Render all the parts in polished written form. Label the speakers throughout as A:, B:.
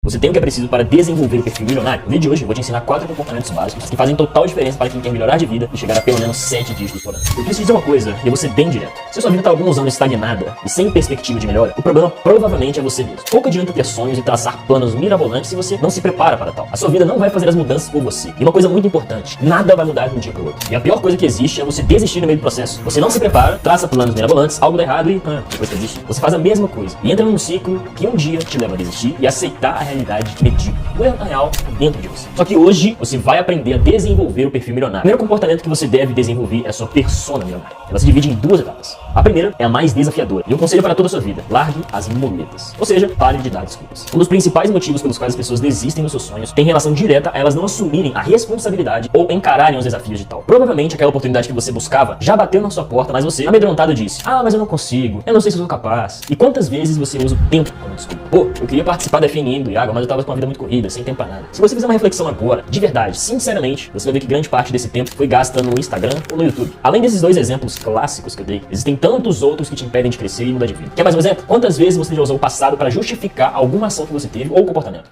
A: Você tem o que é preciso para desenvolver o perfil milionário? No vídeo de hoje eu vou te ensinar 4 comportamentos básicos que fazem total diferença para quem quer melhorar de vida e chegar a pelo menos 7 dígitos por ano. Eu preciso dizer uma coisa, e eu vou ser bem direto. Se a sua vida está alguns anos estagnada e sem perspectiva de melhora, o problema provavelmente é você mesmo. Pouco adianta ter sonhos e traçar planos mirabolantes se você não se prepara para tal. A sua vida não vai fazer as mudanças por você. E uma coisa muito importante, nada vai mudar de um dia para o outro. E a pior coisa que existe é você desistir no meio do processo. Você não se prepara, traça planos mirabolantes, algo dá errado e depois que existe, você faz a mesma coisa. E entra num ciclo que um dia te leva a desistir e aceitar a realidade medíocre. O erro, na real, dentro de você. Só que hoje, você vai aprender a desenvolver o perfil milionário. O primeiro comportamento que você deve desenvolver é a sua persona milionária. Ela se divide em 2 etapas. A primeira é a mais desafiadora. E um conselho para toda a sua vida: largue as muletas. Ou seja, pare de dar desculpas. Um dos principais motivos pelos quais as pessoas desistem dos seus sonhos tem relação direta a elas não assumirem a responsabilidade ou encararem os desafios de tal. Provavelmente aquela oportunidade que você buscava já bateu na sua porta, mas você, amedrontado, disse: mas eu não consigo, eu não sei se eu sou capaz. E quantas vezes você usa o tempo como desculpa? Eu queria participar da FNM do Iago, mas eu tava com uma vida muito corrida, sem tempo pra nada. Se você fizer uma reflexão agora, de verdade, sinceramente, você vai ver que grande parte desse tempo foi gasta no Instagram ou no YouTube. Além desses 2 exemplos clássicos que eu dei, existem tantos outros que te impedem de crescer e mudar de vida. Quer mais um exemplo? Quantas vezes você já usou o passado para justificar alguma ação que você teve ou comportamento?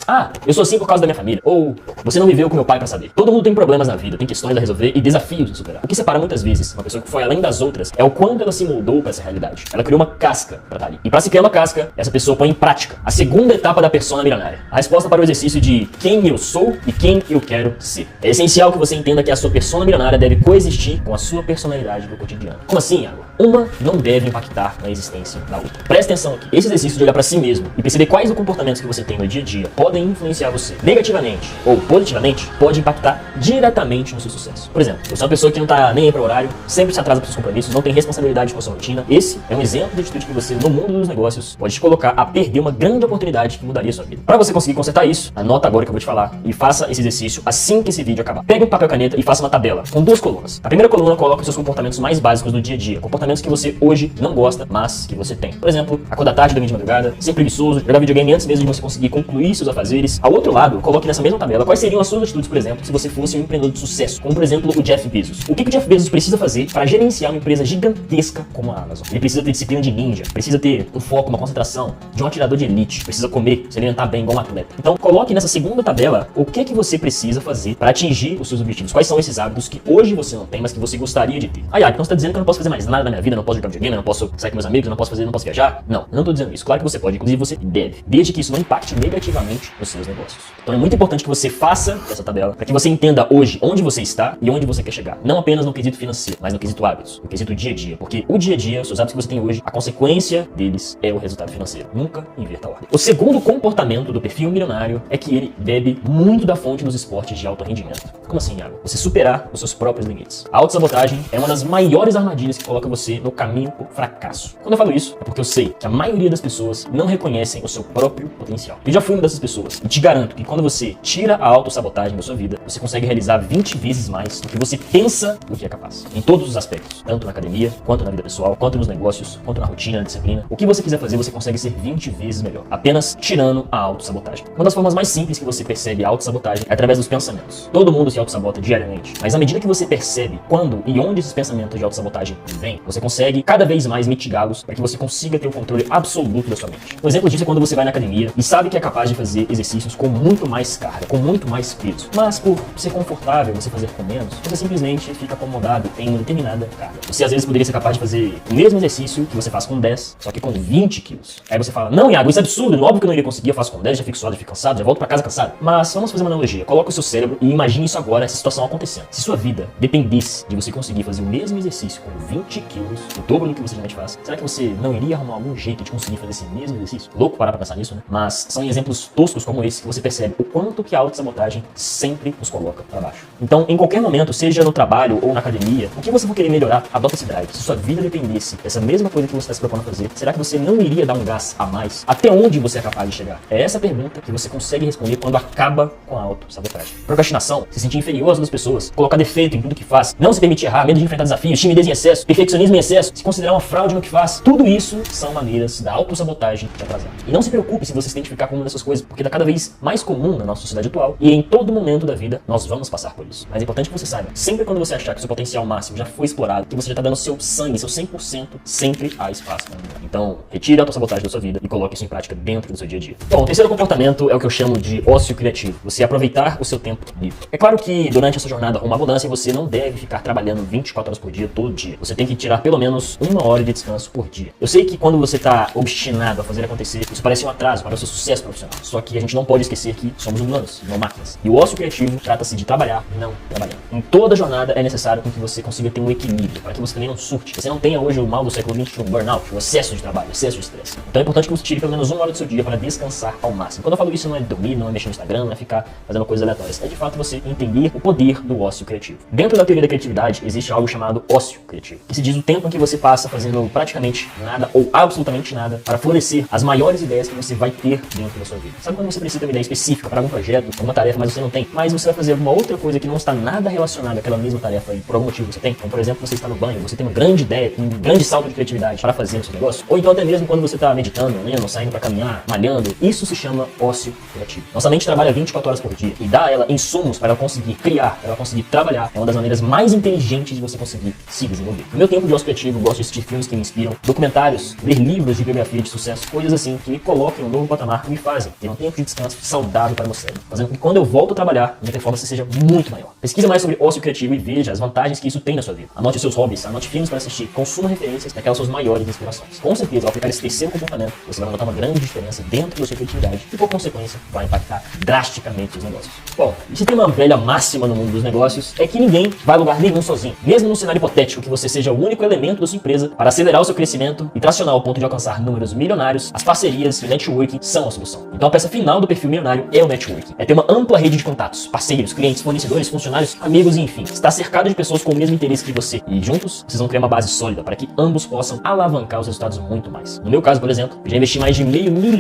A: Eu sou assim por causa da minha família. Ou você não viveu com meu pai pra saber. Todo mundo tem problemas na vida, tem questões a resolver e desafios a superar. O que separa muitas vezes uma pessoa que foi além das outras é o quanto ela se moldou para essa realidade. Ela criou uma casca pra estar ali. E para se criar uma casca, essa pessoa põe em prática a segunda etapa da persona milionária. A resposta para o exercício de quem eu sou e quem eu quero ser. É essencial que você entenda que a sua persona milionária deve coexistir com a sua personalidade do cotidiano. Como assim, Iago? Uma não deve impactar na existência da outra. Presta atenção aqui. Esse exercício de olhar pra si mesmo e perceber quais os comportamentos que você tem no dia a dia podem influenciar você negativamente ou positivamente pode impactar diretamente no seu sucesso. Por exemplo, você é uma pessoa que não tá nem aí para horário, sempre se atrasa para seus compromissos, não tem responsabilidade com a sua rotina. Esse é um exemplo de atitude que você, no mundo dos negócios, pode te colocar a perder uma grande oportunidade que mudaria a sua vida. Para você conseguir consertar isso, anota agora que eu vou te falar e faça esse exercício assim que esse vídeo acabar. Pegue um papel e caneta e faça uma tabela com 2 colunas. A primeira coluna coloca os seus comportamentos mais básicos do dia a dia, comportamentos que você hoje não gosta, mas que você tem. Por exemplo, acordar tarde, dormir de madrugada, ser preguiçoso, jogar videogame antes mesmo de você conseguir concluir seus afazeres. Ao outro lado, coloque nessa mesma tabela quais seriam as suas atitudes, por exemplo, se você fosse um empreendedor de sucesso, como por exemplo o Jeff Bezos. O que o Jeff Bezos precisa fazer para gerenciar uma empresa gigantesca como a Amazon? Ele precisa ter disciplina de ninja, precisa ter um foco, uma concentração de um atirador de elite, precisa comer, se alimentar bem igual um atleta. Então coloque nessa segunda tabela o que você precisa fazer para atingir os seus objetivos. Quais são esses hábitos que hoje você não tem, mas que você gostaria de ter? Então você tá dizendo que eu não posso fazer mais nada na minha vida, eu não posso jogar videogame, eu não posso sair com meus amigos, eu não posso viajar? Não, eu não tô dizendo isso. Claro que você pode, inclusive você deve, desde que isso não impacte negativamente nos seus negócios. Então é muito importante que você faça essa tabela para que você entenda hoje onde você está e onde você quer chegar. Não apenas no quesito financeiro, mas no quesito hábitos, no quesito dia a dia. Porque o dia a dia, os seus hábitos que você tem hoje, a consequência deles é o resultado financeiro. Nunca inverta a ordem. O segundo comportamento do perfil milionário é que ele bebe muito da fonte nos esportes de alto rendimento. Como assim, Iago? Você superar os seus próprios limites. A autossabotagem é uma das maiores armadilhas que coloca você no caminho pro fracasso. Quando eu falo isso, é porque eu sei que a maioria das pessoas não reconhecem o seu próprio potencial. Eu já fui uma dessas pessoas e te garanto que quando você tira a autossabotagem da sua vida, você consegue realizar 20 vezes mais do que você pensa do que é capaz. Em todos os aspectos, tanto na academia, quanto na vida pessoal, quanto nos negócios, quanto na rotina, na disciplina. O que você quiser fazer, você consegue ser 20 vezes melhor, apenas tirando a autossabotagem. Uma das formas mais simples que você percebe a autossabotagem é através dos pensamentos. Todo mundo se autossabota diariamente, mas à medida que você percebe quando e onde esses pensamentos de autossabotagem vêm, você consegue cada vez mais mitigá-los para que você consiga ter o controle absoluto da sua mente. Um exemplo disso é quando você vai na academia e sabe que é capaz de fazer exercícios com muito mais carga, com muito mais peso, mas por ser confortável você fazer com menos, você simplesmente fica acomodado em uma determinada carga. Você às vezes poderia ser capaz de fazer o mesmo exercício que você faz com 10, só que com 20 quilos. Aí você fala: não, Iago, isso é absurdo, óbvio que eu não iria conseguir, eu faço com 10, já fico suado, já fico cansado, já volto pra casa cansado. Mas vamos fazer uma analogia. Coloca o seu cérebro e imagine isso agora, essa situação acontecendo. Se sua vida dependesse de você conseguir fazer o mesmo exercício com 20 quilos, o dobro do que você geralmente faz, será que você não iria arrumar algum jeito de conseguir fazer esse mesmo exercício? Louco parar pra pensar nisso, né? Mas são exemplos toscos como esse que você percebe o quanto que a autossabotagem sempre nos coloca pra baixo. Então, em qualquer momento, seja no trabalho ou na academia, o que você for querer melhorar, adota esse drive. Se sua vida dependesse dessa mesma coisa que você está se propondo a fazer, será que você não iria dar um gás a mais? Até onde você é capaz de chegar? É essa pergunta que você consegue responder quando acaba com a autossabotagem. Procrastinação, se sentir inferior às outras pessoas, colocar defeito em tudo que faz, não se permitir errar, medo de enfrentar desafios, timidez em excesso, perfeccionismo mesmo em excesso, se considerar uma fraude no que faz. Tudo isso são maneiras da autossabotagem de atrasar. E não se preocupe se você se identificar com uma dessas coisas, porque tá cada vez mais comum na nossa sociedade atual e em todo momento da vida nós vamos passar por isso. Mas é importante que você saiba, sempre quando você achar que o seu potencial máximo já foi explorado, que você já tá dando seu sangue, seu 100%, sempre há espaço para melhorar. Então, retire a autossabotagem da sua vida e coloque isso em prática dentro do seu dia a dia. Bom, o terceiro comportamento é o que eu chamo de ócio criativo. Você aproveitar o seu tempo livre. É claro que durante essa jornada rumo à abundância, você não deve ficar trabalhando 24 horas por dia, todo dia. Você tem que tirar pelo menos 1 hora de descanso por dia. Eu sei que quando você tá obstinado a fazer acontecer, isso parece um atraso para o seu sucesso profissional. Só que a gente não pode esquecer que somos humanos, não máquinas. E o ócio criativo trata-se de trabalhar, não trabalhar. Em toda jornada é necessário que você consiga ter um equilíbrio, para que você também não surte. Você não tenha hoje o mal do século XXI, o burnout, o excesso de trabalho, o excesso de estresse. Então é importante que você tire pelo menos 1 hora do seu dia para descansar ao máximo. Quando eu falo isso, não é dormir, não é mexer no Instagram, não é ficar fazendo coisas aleatórias. É de fato você entender o poder do ócio criativo. Dentro da teoria da criatividade, existe algo chamado ócio criativo, que se diz o tempo em que você passa fazendo praticamente nada ou absolutamente nada para florescer as maiores ideias que você vai ter dentro da sua vida. Sabe quando você precisa ter uma ideia específica para algum projeto, alguma tarefa, mas você não tem, mas você vai fazer alguma outra coisa que não está nada relacionada àquela mesma tarefa e por algum motivo você tem? Então, por exemplo, você está no banho, você tem uma grande ideia, um grande salto de criatividade para fazer no seu negócio, ou então até mesmo quando você está meditando, lendo, saindo para caminhar, malhando, isso se chama ócio criativo. Nossa mente trabalha 24 horas por dia e dá a ela insumos para ela conseguir criar, para ela conseguir trabalhar. É uma das maneiras mais inteligentes de você conseguir se desenvolver. No meu tempo de ócio criativo, eu gosto de assistir filmes que me inspiram, documentários, ler livros de biografia de sucesso, coisas assim que me colocam em um novo patamar e me fazem ter um tempo de descanso saudável para o meu cérebro, fazendo com que quando eu volto a trabalhar, minha performance seja muito maior. Pesquise mais sobre ócio criativo e veja as vantagens que isso tem na sua vida. Anote seus hobbies, anote filmes para assistir, consuma referências daquelas suas maiores inspirações. Com certeza, ao aplicar esse terceiro comportamento, você vai notar uma grande diferença dentro da sua criatividade e, por consequência, vai impactar drasticamente os negócios. Bom, e se tem uma velha máxima no mundo dos negócios, é que ninguém vai a lugar nenhum sozinho. Mesmo num cenário hipotético que você seja o único elemento da sua empresa para acelerar o seu crescimento e tracionar ao ponto de alcançar números milionários, as parcerias e o networking são a solução. Então a peça final do perfil milionário é o networking. É ter uma ampla rede de contatos, parceiros, clientes, fornecedores, funcionários, amigos e enfim. Estar cercado de pessoas com o mesmo interesse que você. E juntos, vocês vão criar uma base sólida para que ambos possam alavancar os resultados muito mais. No meu caso, por exemplo, eu já investi mais de R$500 mil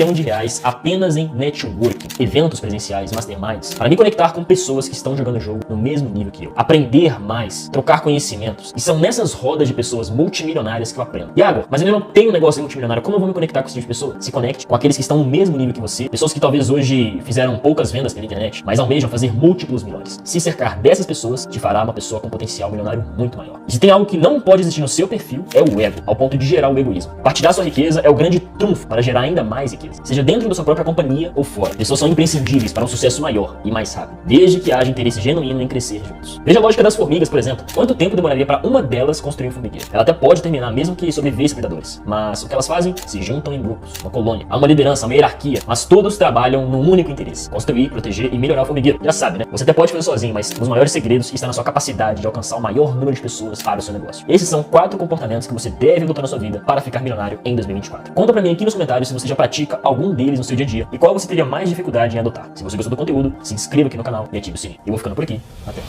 A: apenas em networking, eventos presenciais, masterminds, para me conectar com pessoas que estão jogando o jogo no mesmo nível que eu. Aprender mais, trocar conhecimentos. E são nessas rodas de pessoas multimilionárias que eu aprendo. Iago, mas eu não tenho um negócio multimilionário, como eu vou me conectar com esse tipo de pessoa? Se conecte com aqueles que estão no mesmo nível que você, pessoas que talvez hoje fizeram poucas vendas pela internet, mas almejam fazer múltiplos milhões. Se cercar dessas pessoas te fará uma pessoa com potencial milionário muito maior. E se tem algo que não pode existir no seu perfil, é o ego, ao ponto de gerar o egoísmo. Partilhar sua riqueza é o grande trunfo para gerar ainda mais riqueza, seja dentro da sua própria companhia ou fora. Pessoas são imprescindíveis para um sucesso maior e mais rápido, desde que haja interesse genuíno em crescer juntos. Veja a lógica das formigas, por exemplo. Quanto tempo demoraria para uma delas construir um formigueiro? Ela até pode terminar mesmo que sobrevivesse predadores, mas o que elas fazem? Se juntam em grupos, uma colônia. Há uma liderança, uma hierarquia, mas todos trabalham num único interesse: construir, proteger e melhorar o formigueiro. Já sabe, né? Você até pode fazer sozinho, mas os maiores segredos estão na sua capacidade de alcançar o maior número de pessoas para o seu negócio. Esses são 4 comportamentos que você deve adotar na sua vida para ficar milionário em 2024. Conta pra mim aqui nos comentários se você já pratica algum deles no seu dia a dia e qual você teria mais dificuldade em adotar. Se você gostou do conteúdo, se inscreva aqui no canal e ative o sininho. Eu vou ficando por aqui. Até!